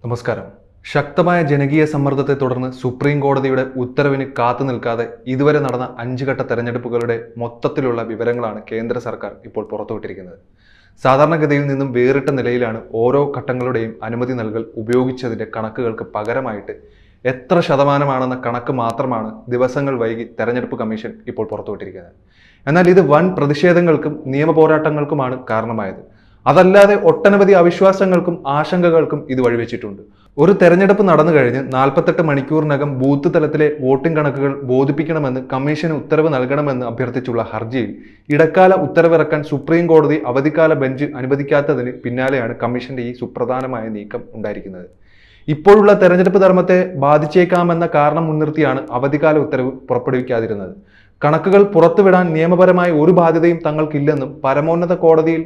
നമസ്കാരം. ശക്തമായ ജനകീയ സമ്മർദ്ദത്തെ തുടർന്ന് സുപ്രീം കോടതിയുടെ ഉത്തരവിന് കാത്തു നിൽക്കാതെ ഇതുവരെ നടന്ന 5 ഘട്ട തെരഞ്ഞെടുപ്പുകളുടെ മൊത്തത്തിലുള്ള വിവരങ്ങളാണ് കേന്ദ്ര സർക്കാർ ഇപ്പോൾ പുറത്തുവിട്ടിരിക്കുന്നത്. സാധാരണഗതിയിൽ നിന്നും വേറിട്ട നിലയിലാണ് ഓരോ ഘട്ടങ്ങളുടെയും അനുമതി നൽകൽ ഉപയോഗിച്ചതിന്റെ കണക്കുകൾക്ക് പകരമായിട്ട് എത്ര ശതമാനമാണെന്ന കണക്ക് മാത്രമാണ് ദിവസങ്ങൾ വൈകി തെരഞ്ഞെടുപ്പ് കമ്മീഷൻ ഇപ്പോൾ പുറത്തുവിട്ടിരിക്കുന്നത്. എന്നാൽ ഇത് വൻ പ്രതിഷേധങ്ങൾക്കും നിയമ പോരാട്ടങ്ങൾക്കുമാണ് കാരണമായത്. അതല്ലാതെ ഒട്ടനവധി അവിശ്വാസങ്ങൾക്കും ആശങ്കകൾക്കും ഇത് വഴിവെച്ചിട്ടുണ്ട്. ഒരു തെരഞ്ഞെടുപ്പ് നടന്നു കഴിഞ്ഞ് 48 മണിക്കൂറിനകം ബൂത്ത് തലത്തിലെ വോട്ടിംഗ് കണക്കുകൾ ബോധിപ്പിക്കണമെന്ന് കമ്മീഷന് ഉത്തരവ് നൽകണമെന്ന് അഭ്യർത്ഥിച്ചുള്ള ഹർജിയിൽ ഇടക്കാല ഉത്തരവിറക്കാൻ സുപ്രീം കോടതി അവധിക്കാല ബെഞ്ച് അനുവദിക്കാത്തതിന് പിന്നാലെയാണ് കമ്മീഷന്റെ ഈ സുപ്രധാനമായ നീക്കം ഉണ്ടായിരിക്കുന്നത്. ഇപ്പോഴുള്ള തെരഞ്ഞെടുപ്പ് ധർമ്മത്തെ ബാധിച്ചേക്കാമെന്ന കാരണം മുൻനിർത്തിയാണ് അവധിക്കാല ഉത്തരവ് പുറപ്പെടുവിക്കാതിരുന്നത്. കണക്കുകൾ പുറത്തുവിടാൻ നിയമപരമായ ഒരു ബാധ്യതയും തങ്ങൾക്കില്ലെന്നും പരമോന്നത കോടതിയിൽ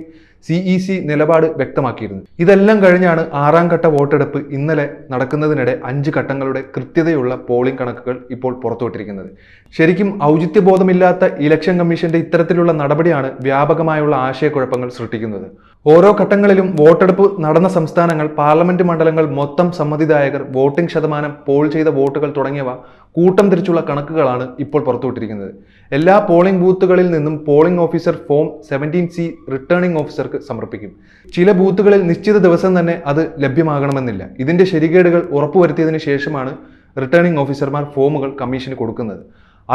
CEC നിലപാട് വ്യക്തമാക്കിയിരുന്നു. ഇതെല്ലാം കഴിഞ്ഞാണ് 6ാം ഘട്ട വോട്ടെടുപ്പ് ഇന്നലെ നടക്കുന്നതിനിടെ 5 ഘട്ടങ്ങളുടെ കൃത്യതയുള്ള പോളിംഗ് കണക്കുകൾ ഇപ്പോൾ പുറത്തുവിട്ടിരിക്കുന്നത്. ശരിക്കും ഔചിത്യബോധമില്ലാത്ത ഇലക്ഷൻ കമ്മീഷന്റെ ഇത്തരത്തിലുള്ള നടപടിയാണ് വ്യാപകമായുള്ള ആശയക്കുഴപ്പങ്ങൾ സൃഷ്ടിക്കുന്നത്. ഓരോ ഘട്ടങ്ങളിലും വോട്ടെടുപ്പ് നടന്ന സംസ്ഥാനങ്ങൾ, പാർലമെന്റ് മണ്ഡലങ്ങൾ, മൊത്തം സമ്മതിദായകർ, വോട്ടിംഗ് ശതമാനം, പോൾ ചെയ്ത വോട്ടുകൾ തുടങ്ങിയവ കൂട്ടം തിരിച്ചുള്ള കണക്കുകളാണ് ഇപ്പോൾ പുറത്തുവിട്ടിരിക്കുന്നത്. എല്ലാ പോളിംഗ് ബൂത്തുകളിൽ നിന്നും polling officer form 17C returning ഓഫീസർക്ക് സമർപ്പിക്കും. ചില ബൂത്തുകളിൽ നിശ്ചിത ദിവസം തന്നെ അത് ലഭ്യമാകണമെന്നില്ല. ഇതിന്റെ ശരികേടുകൾ ഉറപ്പുവരുത്തിയതിനു ശേഷമാണ് റിട്ടേണിംഗ് ഓഫീസർമാർ ഫോമുകൾ കമ്മീഷന് കൊടുക്കുന്നത്.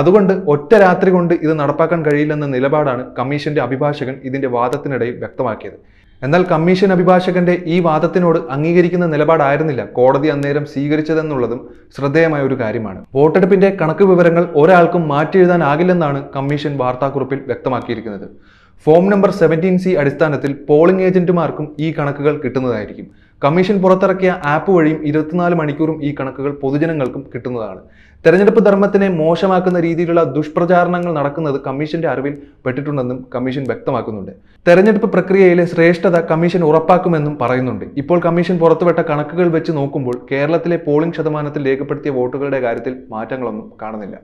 അതുകൊണ്ട് ഒറ്റ രാത്രി കൊണ്ട് ഇത് നടപ്പാക്കാൻ കഴിയില്ലെന്ന നിലപാടാണ് കമ്മീഷന്റെ അഭിഭാഷകൻ ഇതിന്റെ വാദത്തിനിടയിൽ വ്യക്തമാക്കിയത്. എന്നാൽ കമ്മീഷൻ അഭിഭാഷകന്റെ ഈ വാദത്തിനോട് അംഗീകരിക്കുന്ന നിലപാടായിരുന്നില്ല കോടതി അന്നേരം സ്വീകരിച്ചതെന്നുള്ളതും ശ്രദ്ധേയമായ ഒരു കാര്യമാണ്. വോട്ടെടുപ്പിന്റെ കണക്ക് വിവരങ്ങൾ ഒരാൾക്കും മാറ്റിയെഴുതാനാകില്ലെന്നാണ് കമ്മീഷൻ വാർത്താക്കുറിപ്പിൽ വ്യക്തമാക്കിയിരിക്കുന്നത്. ഫോം നമ്പർ 17C അടിസ്ഥാനത്തിൽ പോളിംഗ് ഏജന്റുമാർക്കും ഈ കണക്കുകൾ കിട്ടുന്നതായിരിക്കും. കമ്മീഷൻ പുറത്തിറക്കിയ ആപ്പ് വഴിയും 24 മണിക്കൂറും ഈ കണക്കുകൾ പൊതുജനങ്ങൾക്കും കിട്ടുന്നതാണ്. തെരഞ്ഞെടുപ്പ് ധർമ്മത്തിനെ മോശമാക്കുന്ന രീതിയിലുള്ള ദുഷ്പ്രചാരണങ്ങൾ നടക്കുന്നത് കമ്മീഷന്റെ അറിവിൽ പെട്ടിട്ടുണ്ടെന്നും കമ്മീഷൻ വ്യക്തമാക്കുന്നുണ്ട്. തെരഞ്ഞെടുപ്പ് പ്രക്രിയയിലെ ശ്രേഷ്ഠത കമ്മീഷൻ ഉറപ്പാക്കുമെന്നും പറയുന്നുണ്ട്. ഇപ്പോൾ കമ്മീഷൻ പുറത്തുവിട്ട കണക്കുകൾ വെച്ച് നോക്കുമ്പോൾ കേരളത്തിലെ പോളിംഗ് ശതമാനത്തിൽ രേഖപ്പെടുത്തിയ വോട്ടുകളുടെ കാര്യത്തിൽ മാറ്റങ്ങളൊന്നും കാണുന്നില്ല.